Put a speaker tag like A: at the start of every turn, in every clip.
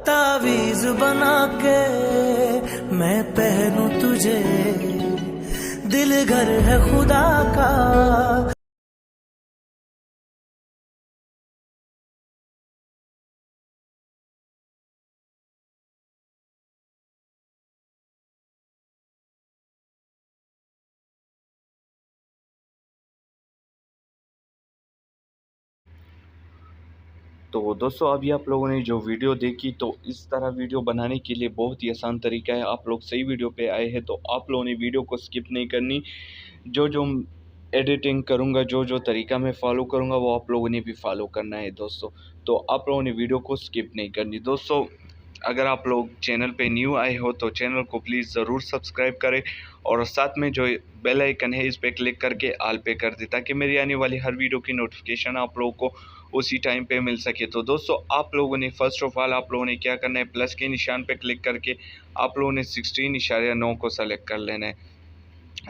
A: तावीज बना के मैं पहनूं तुझे, दिल घर है खुदा का।
B: तो दोस्तों अभी आप लोगों ने जो वीडियो देखी, तो इस तरह वीडियो बनाने के लिए बहुत ही आसान तरीका है। आप लोग सही वीडियो पे आए हैं, तो आप लोगों ने वीडियो को स्किप नहीं करनी। जो जो एडिटिंग करूँगा, जो जो तरीका मैं फ़ॉलो करूँगा, वो आप लोगों ने भी फॉलो करना है दोस्तों। तो आप लोगों ने वीडियो को स्किप नहीं करनी। दोस्तों अगर आप लोग चैनल पे न्यू आए हो तो चैनल को प्लीज़ ज़रूर सब्सक्राइब करें और साथ में जो बेल आइकन है इस पर क्लिक करके ऑल पे कर दें, ताकि मेरी आने वाली हर वीडियो की नोटिफिकेशन आप लोगों को उसी टाइम पे मिल सके। तो दोस्तों आप लोगों ने फर्स्ट ऑफ ऑल आप लोगों ने क्या करना है, प्लस के निशान पे क्लिक करके आप लोगों ने 16.9 को सेलेक्ट कर लेना है।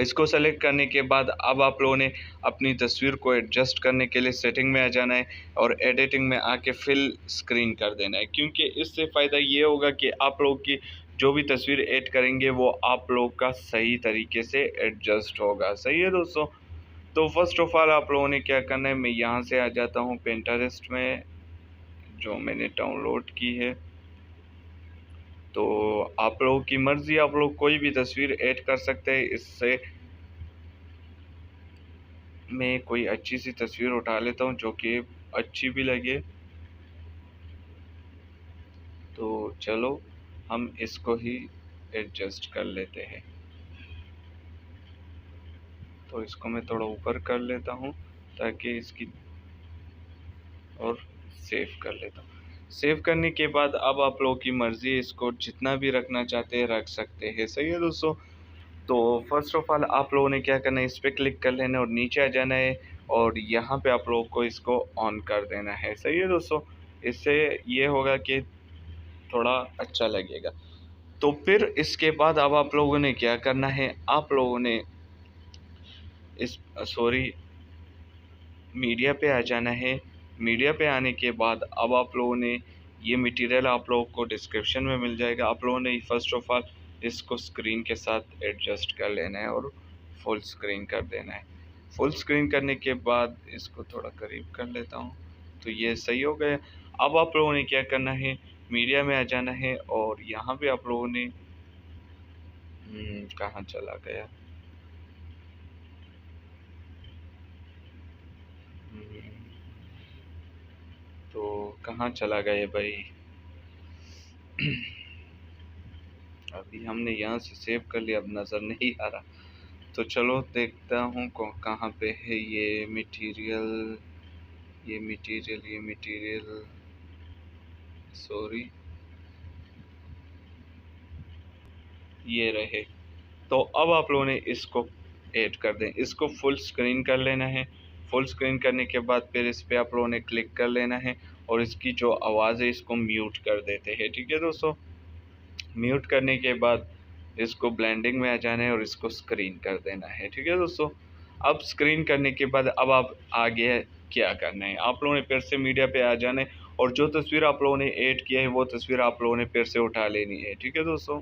B: इसको सेलेक्ट करने के बाद अब आप लोगों ने अपनी तस्वीर को एडजस्ट करने के लिए सेटिंग में आ जाना है और एडिटिंग में आके फिल स्क्रीन कर देना है, क्योंकि इससे फ़ायदा ये होगा कि आप लोग की जो भी तस्वीर ऐड करेंगे वो आप लोग का सही तरीके से एडजस्ट होगा। सही है दोस्तों। तो फर्स्ट ऑफ ऑल आप लोगों ने क्या करना है, मैं यहाँ से आ जाता हूँ पिंटरेस्ट में जो मैंने डाउनलोड की है। तो आप लोगों की मर्ज़ी, आप लोग कोई भी तस्वीर ऐड कर सकते हैं। इससे मैं कोई अच्छी सी तस्वीर उठा लेता हूँ जो कि अच्छी भी लगे। तो चलो हम इसको ही एडजस्ट कर लेते हैं। तो इसको मैं थोड़ा ऊपर कर लेता हूँ ताकि इसकी, और सेव कर लेता हूँ। सेव करने के बाद अब आप लोगों की मर्ज़ी, इसको जितना भी रखना चाहते हैं रख सकते हैं। सही है दोस्तों। तो फर्स्ट ऑफ ऑल आप लोगों ने क्या करना है, इस पर क्लिक कर लेना है और नीचे आ जाना है और यहाँ पे आप लोगों को इसको ऑन कर देना है। सही है दोस्तों। इससे ये होगा कि थोड़ा अच्छा लगेगा। तो फिर इसके बाद अब आप लोगों ने क्या करना है, आप लोगों ने इस सॉरी मीडिया पे आ जाना है। मीडिया पे आने के बाद अब आप लोगों ने ये मटेरियल आप लोगों को डिस्क्रिप्शन में मिल जाएगा। आप लोगों ने फर्स्ट ऑफ ऑल इसको स्क्रीन के साथ एडजस्ट कर लेना है और फुल स्क्रीन कर देना है। फुल स्क्रीन करने के बाद इसको थोड़ा करीब कर लेता हूँ, तो ये सही हो गया। अब आप लोगों ने क्या करना है, मीडिया में आ जाना है और यहाँ पे आप लोगों ने कहाँ चला गया, तो कहाँ चला गया भाई। अभी हमने यहाँ से सेव कर लिया, अब नज़र नहीं आ रहा। तो चलो देखता हूँ कहाँ पे है ये मटेरियल, ये मटेरियल सॉरी, ये रहे। तो अब आप लोगों ने इसको ऐड कर दें, इसको फुल स्क्रीन कर लेना है। फुल स्क्रीन करने के बाद फिर इस पर आप लोगों ने क्लिक कर लेना है और इसकी जो आवाज़ है इसको म्यूट कर देते हैं। ठीक है दोस्तों। म्यूट करने के बाद इसको ब्लेंडिंग में आ जाना है और इसको स्क्रीन कर देना है। ठीक है दोस्तों। अब स्क्रीन करने के बाद अब आप आगे क्या करना है, आप लोगों ने फिर से मीडिया पे आ जाना है और जो तस्वीर आप लोगों ने ऐड किया है वो तस्वीर आप लोगों ने फिर से उठा लेनी है। ठीक है दोस्तों।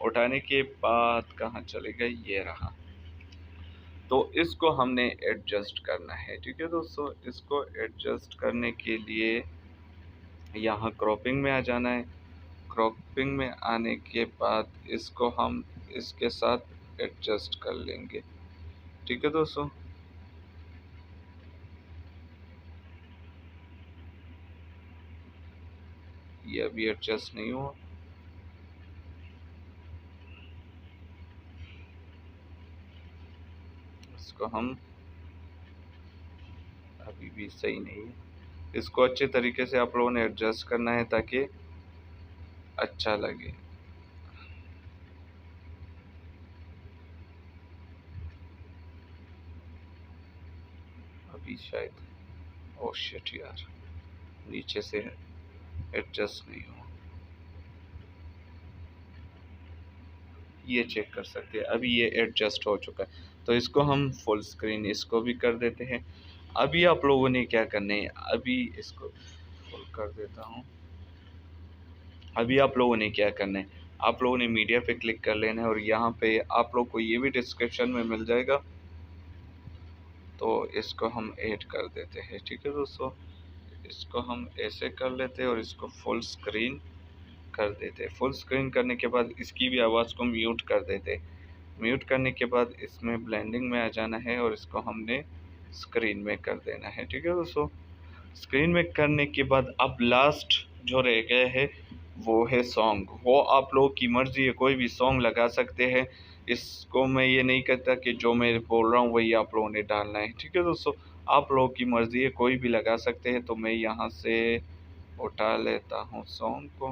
B: उठाने के बाद कहाँ चलेगा, ये रहा। तो इसको हमने एडजस्ट करना है। ठीक है दोस्तों। इसको एडजस्ट करने के लिए यहाँ क्रॉपिंग में आ जाना है। क्रॉपिंग में आने के बाद इसको हम इसके साथ एडजस्ट कर लेंगे। ठीक है दोस्तों। ये अभी एडजस्ट नहीं हुआ, इसको हम अभी भी सही नहीं है। इसको अच्छे तरीके से आप लोगों ने एडजस्ट करना है ताकि अच्छा लगे। अभी शायद, ओह शिट यार, नीचे से एडजस्ट नहीं हुआ। ये चेक कर सकते हैं, अभी ये एडजस्ट हो चुका है। तो इसको हम फुल स्क्रीन इसको भी कर देते हैं। अभी आप लोगों ने क्या करना है, अभी इसको फुल कर देता हूँ। अभी आप लोगों ने क्या करना है, आप लोगों ने मीडिया पे क्लिक कर लेना है और यहाँ पे आप लोग को ये भी डिस्क्रिप्शन में मिल जाएगा, तो इसको हम ऐड कर देते हैं। ठीक है दोस्तों, इसको हम ऐसे कर लेते हैं और इसको फुल स्क्रीन कर देते हैं। फुल स्क्रीन करने के बाद इसकी भी आवाज़ को म्यूट कर देते हैं। म्यूट करने के बाद इसमें ब्लेंडिंग में आ जाना है और इसको हमने स्क्रीन में कर देना है। ठीक है दोस्तों, स्क्रीन में करने के बाद अब लास्ट जो रह गए है वो है सॉन्ग। वो आप लोगों की मर्ज़ी है, कोई भी सॉन्ग लगा सकते हैं। इसको मैं ये नहीं कहता कि जो मैं बोल रहा हूँ वही आप लोगों ने डालना है। ठीक है दोस्तों, आप लोगों की मर्ज़ी है, कोई भी लगा सकते हैं। तो मैं यहाँ से उठा लेता हूँ सॉन्ग को,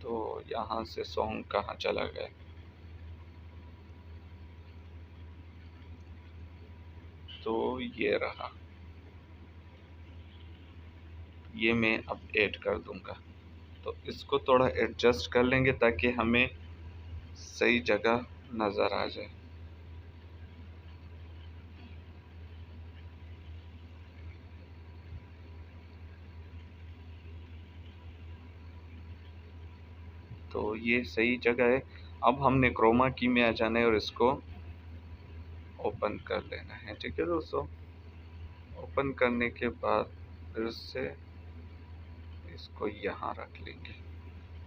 B: तो यहाँ से सॉन्ग कहाँ चला गया, तो ये रहा, ये मैं अब ऐड कर दूंगा। तो इसको थोड़ा एडजस्ट कर लेंगे ताकि हमें सही जगह नज़र आ जाए। तो ये सही जगह है। अब हमने क्रोमा की में आ जाना है और इसको ओपन कर लेना है। ठीक है दोस्तों, ओपन करने के बाद फिर से इसको यहाँ रख लेंगे,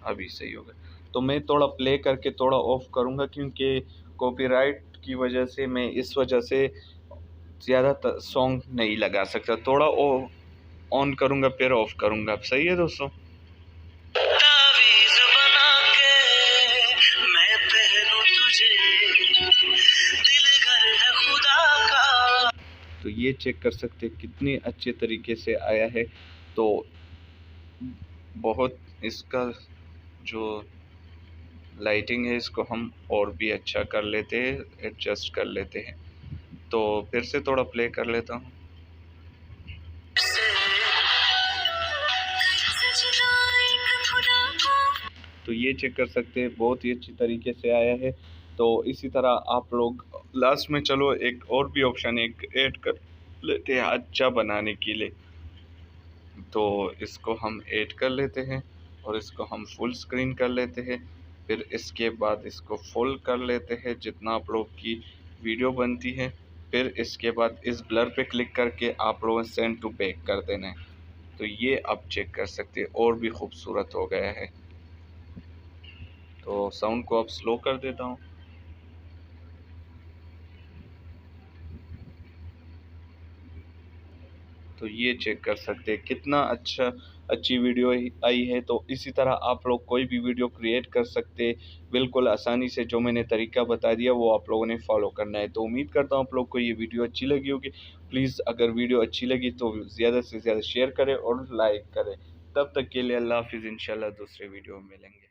B: अभी सही होगा। तो मैं थोड़ा प्ले करके थोड़ा ऑफ करूँगा क्योंकि कॉपीराइट की वजह से मैं इस वजह से ज़्यादा सॉन्ग नहीं लगा सकता। थोड़ा ऑन करूँगा फिर ऑफ करूँगा। अब सही है दोस्तों।
A: तावीज़ बना के मैं पहनूं तुझे, दिल घर है खुदा का।
B: तो ये चेक कर सकते हैं कितने अच्छे तरीके से आया है। तो बहुत इसका जो लाइटिंग है इसको हम और भी अच्छा कर लेते हैं, एडजस्ट कर लेते हैं। तो फिर से थोड़ा प्ले कर लेता हूँ। तो ये चेक कर सकते हैं बहुत ही अच्छी तरीके से आया है। तो इसी तरह आप लोग लास्ट में चलो एक और भी ऑप्शन एक ऐड कर लेते हैं अच्छा बनाने के लिए। तो इसको हम ऐड कर लेते हैं और इसको हम फुल स्क्रीन कर लेते हैं। फिर इसके बाद इसको फुल कर लेते हैं जितना आप लोग की वीडियो बनती है। फिर इसके बाद इस ब्लर पे क्लिक करके आप लोगों ने सेंड टू बैक कर देना है। तो ये आप चेक कर सकते हैं और भी खूबसूरत हो गया है। तो साउंड को अब स्लो कर देता हूँ। तो ये चेक कर सकते हैं कितना अच्छी वीडियो आई है। तो इसी तरह आप लोग कोई भी वीडियो क्रिएट कर सकते हैं बिल्कुल आसानी से। जो मैंने तरीका बता दिया वो आप लोगों ने फॉलो करना है। तो उम्मीद करता हूँ आप लोग को ये वीडियो अच्छी लगी होगी। प्लीज़ अगर वीडियो अच्छी लगी तो ज़्यादा से ज़्यादा शेयर करें और लाइक करें। तब तक के लिए अल्लाह हाफिज़, इंशाल्लाह दूसरे वीडियो में मिलेंगे।